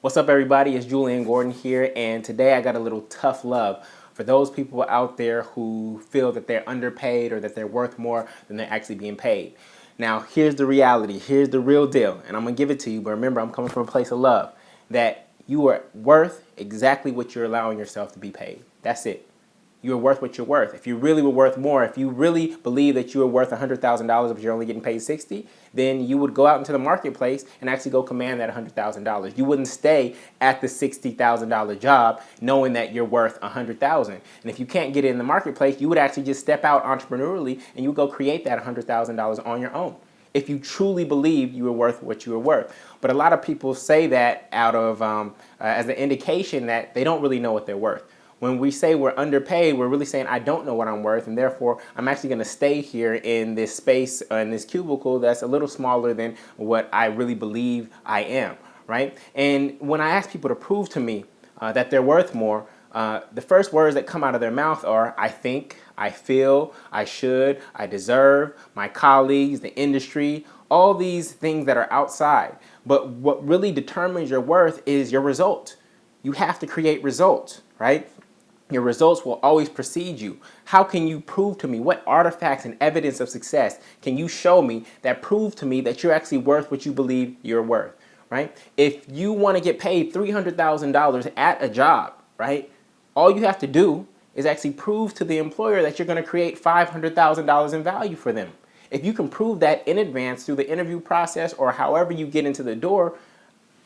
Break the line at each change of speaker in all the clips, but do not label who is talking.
What's up, everybody? It's Julian Gordon here, and today I got a little tough love for those people out there who feel that they're underpaid or that they're worth more than they're actually being paid. Now, here's the reality. Here's the real deal, and I'm going to give it to you, but remember, I'm coming from a place of love, that you are worth exactly what you're allowing yourself to be paid. That's it. You are worth what you're worth. If you really were worth more, if you really believe that you are worth $100,000 but you're only getting paid 60, then you would go out into the marketplace and actually go command that $100,000. You wouldn't stay at the $60,000 job knowing that you're worth $100,000. And if you can't get it in the marketplace, you would actually just step out entrepreneurially and you would go create that $100,000 on your own, if you truly believe you are worth what you are worth. But a lot of people say that out of as an indication that they don't really know what they're worth. When we say we're underpaid, we're really saying I don't know what I'm worth, and therefore I'm actually going to stay here in this space, in this cubicle that's a little smaller than what I really believe I am, right? And when I ask people to prove to me that they're worth more, the first words that come out of their mouth are I think, I feel, I should, I deserve, my colleagues, the industry, all these things that are outside. But what really determines your worth is your result. You have to create results, right? Your results will always precede you. How can you prove to me, what artifacts and evidence of success can you show me that prove to me that you're actually worth what you believe you're worth, right? If you want to get paid $300,000 at a job, right, all you have to do is actually prove to the employer that you're going to create $500,000 in value for them. If you can prove that in advance through the interview process or however you get into the door,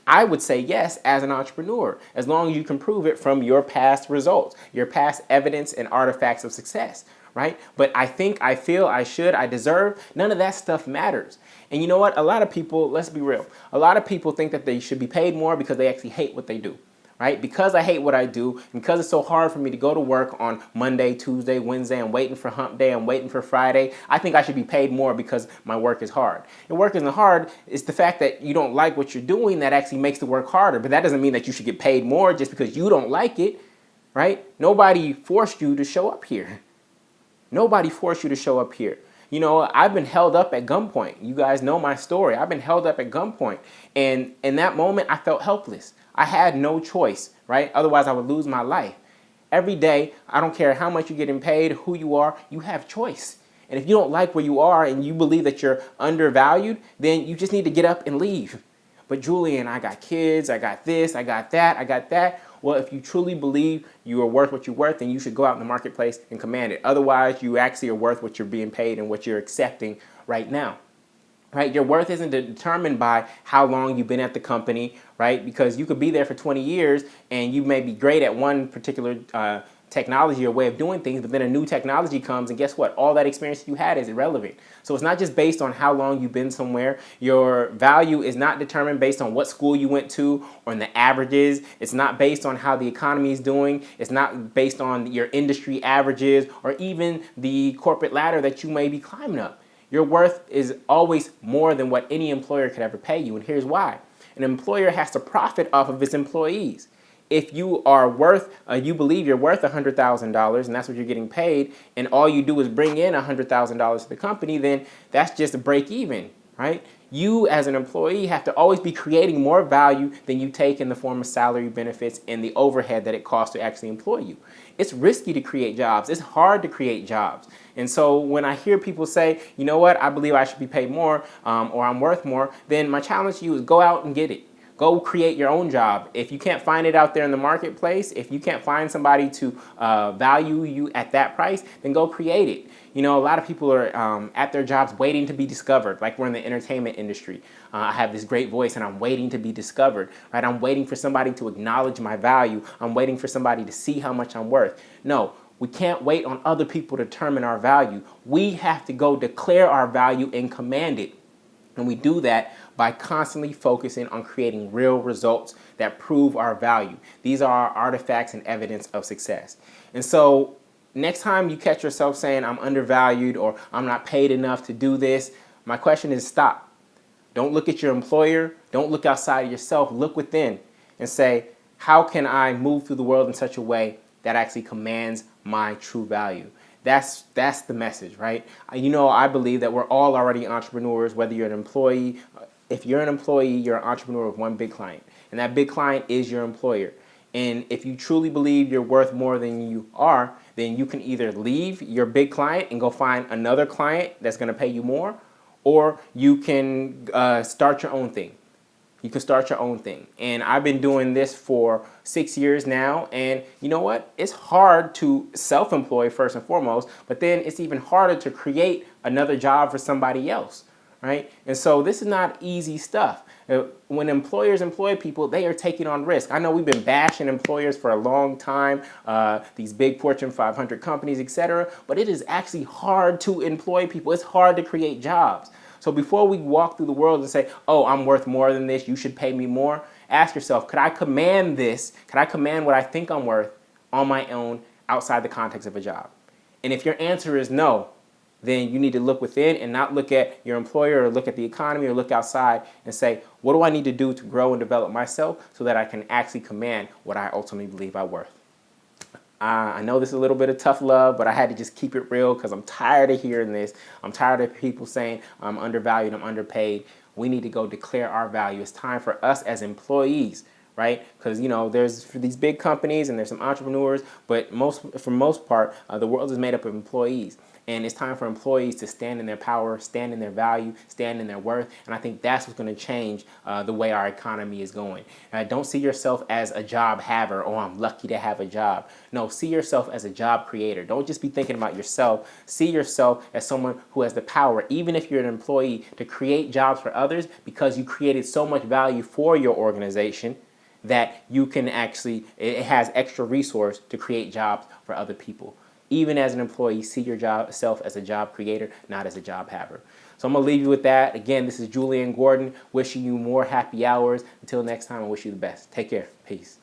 I would say yes as an entrepreneur, as long as you can prove it from your past results, your past evidence and artifacts of success, right? But I think, I feel, I should, I deserve, none of that stuff matters. And you know what? A lot of people, let's be real, a lot of people think that they should be paid more because they actually hate what they do. Right? Because I hate what I do, and because it's so hard for me to go to work on Monday, Tuesday, Wednesday, I'm waiting for hump day, I'm waiting for Friday, I think I should be paid more because my work is hard. And work isn't hard, it's the fact that you don't like what you're doing that actually makes the work harder. But that doesn't mean that you should get paid more just because you don't like it, right? Nobody forced you to show up here. Nobody forced you to show up here. You know, I've been held up at gunpoint. You guys know my story. I've been held up at gunpoint. And in that moment, I felt helpless. I had no choice, right? Otherwise, I would lose my life. Every day, I don't care how much you're getting paid, who you are, you have choice. And if you don't like where you are and you believe that you're undervalued, then you just need to get up and leave. But Julian, I got kids, I got this, I got that, I got that. Well, if you truly believe you are worth what you're worth, then you should go out in the marketplace and command it. Otherwise, you actually are worth what you're being paid and what you're accepting right now. Right? Your worth isn't determined by how long you've been at the company, right? Because you could be there for 20 years and you may be great at one particular technology or way of doing things, but then a new technology comes and guess what? All that experience you had is irrelevant. So it's not just based on how long you've been somewhere. Your value is not determined based on what school you went to or in the averages. It's not based on how the economy is doing. It's not based on your industry averages or even the corporate ladder that you may be climbing up. Your worth is always more than what any employer could ever pay you. And here's why. An employer has to profit off of its employees. If you are worth, you believe you're worth $100,000 and that's what you're getting paid, and all you do is bring in $100,000 to the company, then that's just a break even, right? You as an employee have to always be creating more value than you take in the form of salary, benefits, and the overhead that it costs to actually employ you. It's risky to create jobs. It's hard to create jobs. And so when I hear people say, you know what, I believe I should be paid more or I'm worth more, then my challenge to you is go out and get it. Go create your own job. If you can't find it out there in the marketplace, if you can't find somebody to value you at that price, then go create it. You know, a lot of people are at their jobs waiting to be discovered, like we're in the entertainment industry. I have this great voice and I'm waiting to be discovered, right? I'm waiting for somebody to acknowledge my value. I'm waiting for somebody to see how much I'm worth. No, we can't wait on other people to determine our value. We have to go declare our value and command it. And we do that by constantly focusing on creating real results that prove our value. These are our artifacts and evidence of success. And so next time you catch yourself saying I'm undervalued or I'm not paid enough to do this, my question is stop. Don't look at your employer. Don't look outside of yourself. Look within and say, how can I move through the world in such a way that actually commands my true value? That's the message, right? You know, I believe that we're all already entrepreneurs, whether you're an employee if you're an employee, you're an entrepreneur with one big client, and that big client is your employer. And if you truly believe you're worth more than you are, then you can either leave your big client and go find another client that's going to pay you more, or you can start your own thing. You can start your own thing. And I've been doing this for 6 years now. And you know what? It's hard to self-employ first and foremost, but then it's even harder to create another job for somebody else, right? And so this is not easy stuff. When employers employ people, they are taking on risk. I know we've been bashing employers for a long time, these big Fortune 500 companies, etc. But it is actually hard to employ people. It's hard to create jobs. So before we walk through the world and say, oh, I'm worth more than this, you should pay me more, ask yourself, could I command this? Could I command what I think I'm worth on my own outside the context of a job? And if your answer is no, then you need to look within and not look at your employer or look at the economy or look outside and say, what do I need to do to grow and develop myself so that I can actually command what I ultimately believe I'm worth? I know this is a little bit of tough love, but I had to just keep it real because I'm tired of hearing this. I'm tired of people saying I'm undervalued, I'm underpaid. We need to go declare our value. It's time for us as employees, right? Because, you know, there's for these big companies and there's some entrepreneurs, but for most part, the world is made up of employees. And it's time for employees to stand in their power, stand in their value, stand in their worth. And I think that's what's going to change the way our economy is going. Don't see yourself as a job haver. Oh, I'm lucky to have a job. No, see yourself as a job creator. Don't just be thinking about yourself. See yourself as someone who has the power, even if you're an employee, to create jobs for others because you created so much value for your organization that you can actually, it has extra resource to create jobs for other people. Even as an employee, see yourself as a job creator, not as a job haver. So I'm going to leave you with that. Again, this is Julian Gordon, wishing you more happy hours. Until next time, I wish you the best. Take care. Peace.